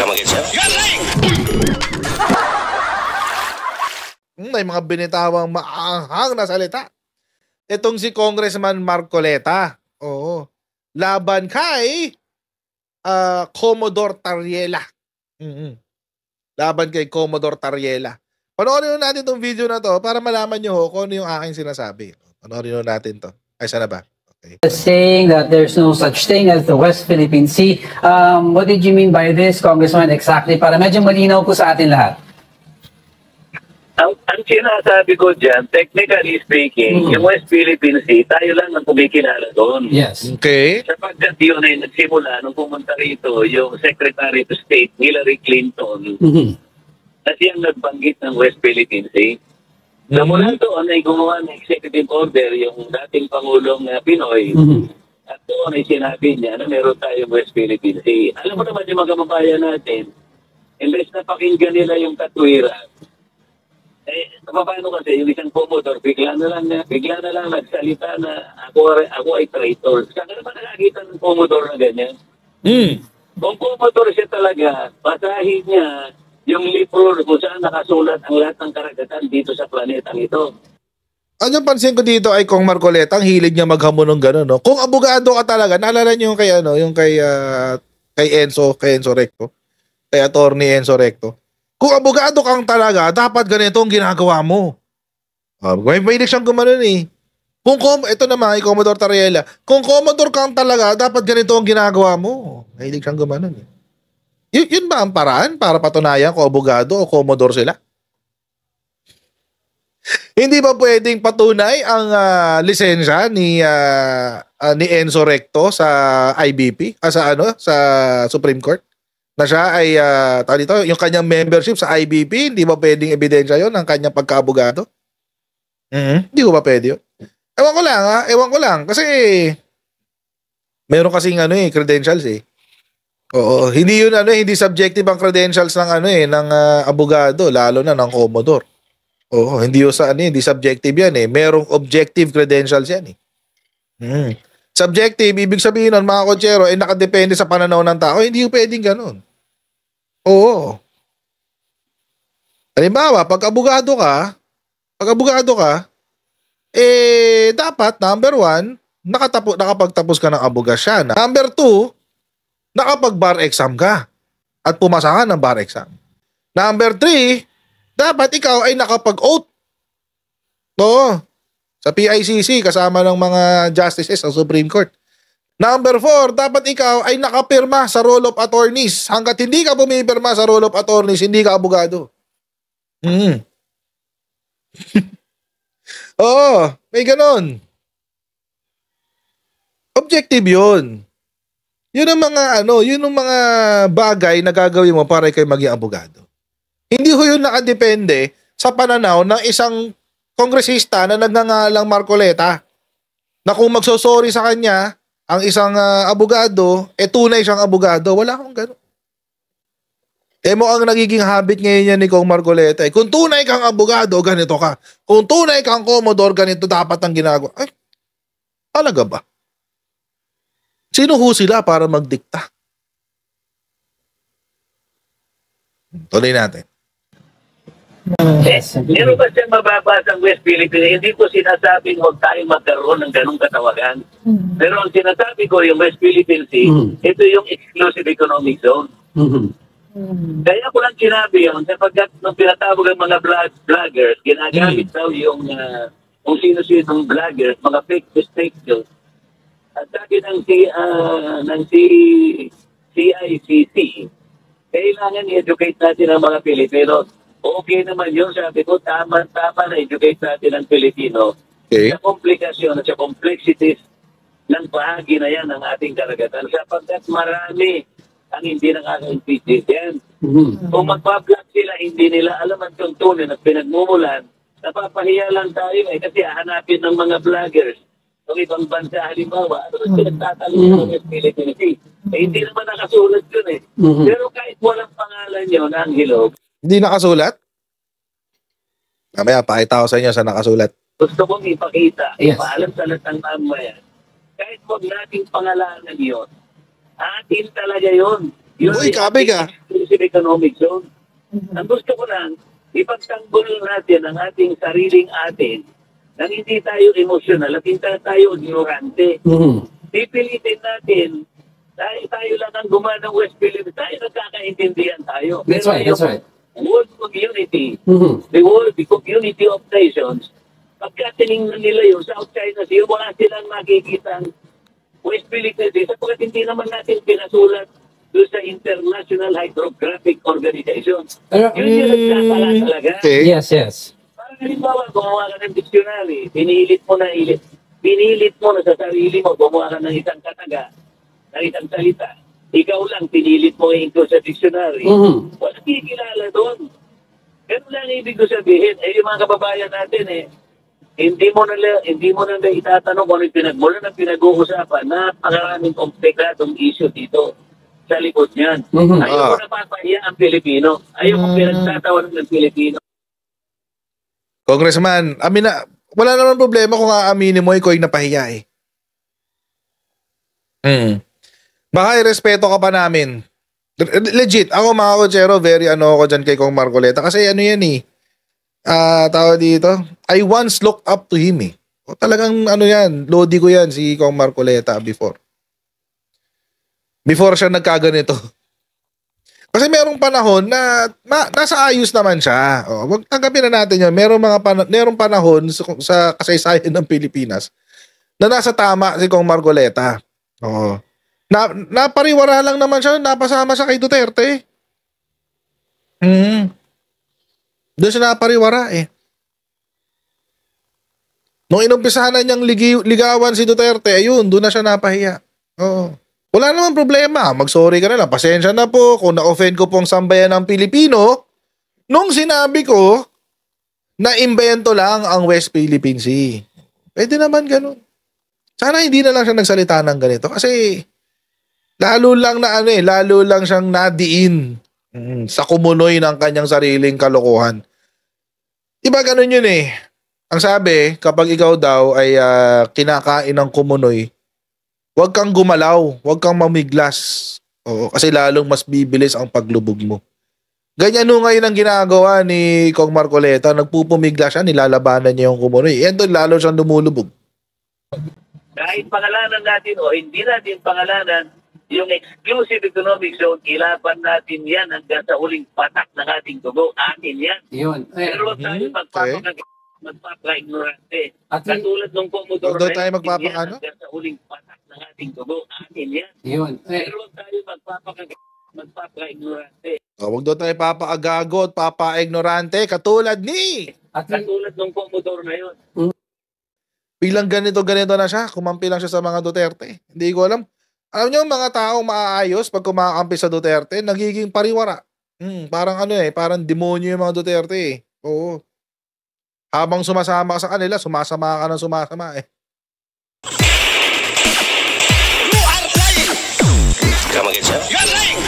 Come again, sir? May mga binitawang maanghang na salita. Itong si Congressman Marcoleta. Oo. Laban kay Commodore Tariela. Laban kay Commodore Tariela. Panoorin natin itong video na to para malaman nyo kung ano yung aking sinasabi. Panoorin natin to. Ay, sana ba? Okay. Saying that there's no such thing as the West Philippine Sea. What did you mean by this, Congressman, exactly? Para medyo malinaw po sa atin lahat. Ang sinasabi ko dyan, technically speaking, yung West Philippine Sea, tayo lang ang kumikilala doon. Yes. Okay. Sapagkat yun ay nagsimula nung pumunta rito yung Secretary of State Hillary Clinton na siyang nagbanggit ng West Philippine Sea. Na mula doon ay gumawa ng executive order yung dating Pangulong Pinoy at doon ay sinabi niya na meron tayong West Philippine Sea. Alam mo naman yung mga kababayan natin, imbes na pakinggan nila yung katwiran, paano kasi yung isang Commodore, bigla na lang nagsalita na ako ay traitor. Saan ka naman nakakita ng Commodore na ganyan? Kung Commodore siya talaga, basahin niya yung libro kung saan nakasulat ang lahat ng karagatan dito sa planetang ito. Ang pansin ko dito ay kung Marcoleta, ang hilig niya maghamon ng gano'n, no? Kung abogado ka talaga, naalala niyo yung kay Enzo Recto, kay Attorney Enzo Recto. Kung abogado kang talaga, dapat ganito ang ginagawa mo. May hilig siyang gumanon eh. Ito naman, Commodore Tariela, kung Commodore kang talaga, dapat ganito ang ginagawa mo. May hilig siyang gumanon eh. Yun ba ang paraan para patunayan kung abogado o Commodore sila? Hindi ba pwedeng patunay ang lisensya ni Enzo Recto sa IBP, sa Supreme Court? Na siya ay, yung kanyang membership sa IBP, hindi ba pwedeng ebidensya yon ng kanyang pagkaabogado? Hindi ko ba pwede yun? Ewan ko lang, kasi meron kasing credentials eh. Oo, hindi yun hindi subjective ang credentials ng ng abogado, lalo na ng Commodore. Oo, hindi yun hindi subjective yan eh. Merong objective credentials yan eh. Subjective, ibig sabihin nun, mga kotsero, nakadepende sa pananaw ng tao. Hindi yung pwedeng ganun. Oo. Halimbawa, pag abogado ka, dapat, number 1, nakapagtapos ka ng abogasya. Number 2, nakapag-bar exam ka at pumasa ka ng bar exam. Number 3, dapat ikaw ay nakapag-oath. Oo. Sa PICC, kasama ng mga justices sa Supreme Court. Number 4, dapat ikaw ay nakapirma sa roll of attorneys. Hanggat hindi ka pumipirma sa roll of attorneys, hindi ka abogado. Oo, may ganon. Objective yun. Yun ang mga bagay na gagawin mo para kayo maging abogado. Hindi ho yun nakadepende sa pananaw ng isang kongresista na nagngangalang Marcoleta na kung magsosorry sa kanya ang isang abogado, tunay siyang abogado. Wala akong gano'n. Mo ang nagiging habit ngayon yan ni Kong Marcoleta. Kung tunay kang abogado, ganito ka. Kung tunay kang Commodore, ganito dapat ang ginagawa. Ay, talaga ba? Sino ho sila para magdikta? Tuloy natin. Meron ba siyang mababasa ang West Philippines? Hindi ko sinasabing huwag tayong magkaroon ng ganong katawagan. Pero ang sinasabi ko, yung West Philippine Sea, ito yung exclusive economic zone. Kaya ko lang sinabi yun, sapagkat nung pinatawag ang mga vloggers, ginagamit daw yung kung sino-sinong vloggers, mga fake news. At sabi ng CICC, kailangan i-educate natin ang mga Pilipino. Okay naman yun, sabi ko, tama na educate natin ang Pilipino sa komplikasyon at sa complexities ng bahagi na yan ng ating karagatan. Sapagkat marami ang hindi nakaka-intindihan. Kung magpa-vlog sila, hindi nila alam ang tuntunin at pinagmumulan, napapahiya lang tayo kasi hahanapin ng mga vloggers ng ibang bansa, halimbawa, ano na pinagtatalong ng Philippines. Hindi naman nakasulat yun eh. Pero kahit walang pangalan yun, ang hilog, hindi nakasulat? Mamaya, pakita ko sa inyo sa nakasulat. Gusto kong ipakita, ipaalam sa lahat ng mamaya. Kahit huwag nating pangalanan yun, atin talaga yun. Yun Uy, ay kabig ah. exclusive economic zone. Ang gusto ko lang, ipagtanggol natin ang ating sariling atin nang hindi tayo emosyonal at hindi tayo ignorante. Pipilitin natin, tayo lang ang gumawa ng West Philippines, tayo nagkakaintindihan tayo. That's right, that's right. World community, the world, the community of nations, pagka tinignan nila yung South China Sea, wala silang makikita West Philippines, sapagkat hindi naman natin pinasulat doon sa International Hydrographic Organization. Yun yung nagkakala talaga. Okay. Yes, yes. Parang halimbawa, gumawa ka ng dictionary, pinilit mo na sa sarili mo, gumawa ka ng isang kataga, ng isang salita. Ikaw lang, pinilit mo i-include sa dictionary. Wala kikilala doon. Ganun lang ibig ko sabihin. Yung mga kababayan natin hindi mo na itatanong kung ano pinag-uusapan. Napakaraming komplikadong issue dito sa likod niyan. Ayaw ko napapahiya ang Pilipino. Ayaw ko pinagtatawan ng Pilipino. Congressman, wala naman problema kung aaminin mo ikaw yung napahiya eh. Baka irespeto ka pa namin. Legit, ako mga kotsero, very ako dyan kay Kong Marcoleta. Kasi yan eh. Tawag dito. I once looked up to him eh. O talagang yan, lodi ko yan si Kong Marcoleta before. Before siya nagkaganito. Kasi merong panahon na nasa ayos naman siya. Wag tanggapin na natin yun. Merong panahon sa kasaysayan ng Pilipinas na nasa tama si Kong Marcoleta. Oo. Napariwara lang naman siya, napasama siya kay Duterte. Doon siya napariwara eh. Nung inumpisahan na niyang ligawan si Duterte, ayun, doon na siya napahiya. Oo. Wala naman problema. Mag-sorry ka na lang. Pasensya na po kung na-offend ko pong sambayan ng Pilipino nung sinabi ko na imbento lang ang West Philippine Sea. Pwede naman ganun. Sana hindi na lang siya nagsalita ng ganito kasi lalo lang siyang nadiin sa kumunoy ng kanyang sariling kalokohan. Diba ganun yun eh. Ang sabi, kapag ikaw daw ay kinakain ng kumunoy, huwag kang gumalaw, huwag kang mamiglas. Oo, kasi lalong mas bibilis ang paglubog mo. Ganyan nung ngayon ang ginagawa ni Kong Marcoleta, nagpupumiglas siya, nilalabanan niya yung kumunoy. Yan doon lalo siyang lumulubog. Kahit pangalanan natin o hindi natin pangalanan, yung exclusive economic zone, ilaban natin yan hanggang sa huling patak ng ating dugo. Atin yan. Yun. Pero tayo magpapaka-ignorante. At Katulad ng Commodore Huwag tayo magpapaka-ano? hanggang sa huling patak ng ating dugo. Atin yan. yun. Pero tayo magpapaka-ignorante. Huwag doon tayo papaagago at papa-ignorante katulad ni... At Katulad ng Commodore na yun. Bilang ganito na siya, kumampi lang siya sa mga Duterte. Hindi ko alam. Alam niyo, mga taong maaayos pag kumakampi sa Duterte, nagiging pariwara. Parang parang demonyo yung mga Duterte eh. Oo. Habang sumasama ka sa kanila, sumasama ka ng sumasama eh. Come again, sir? You're lying!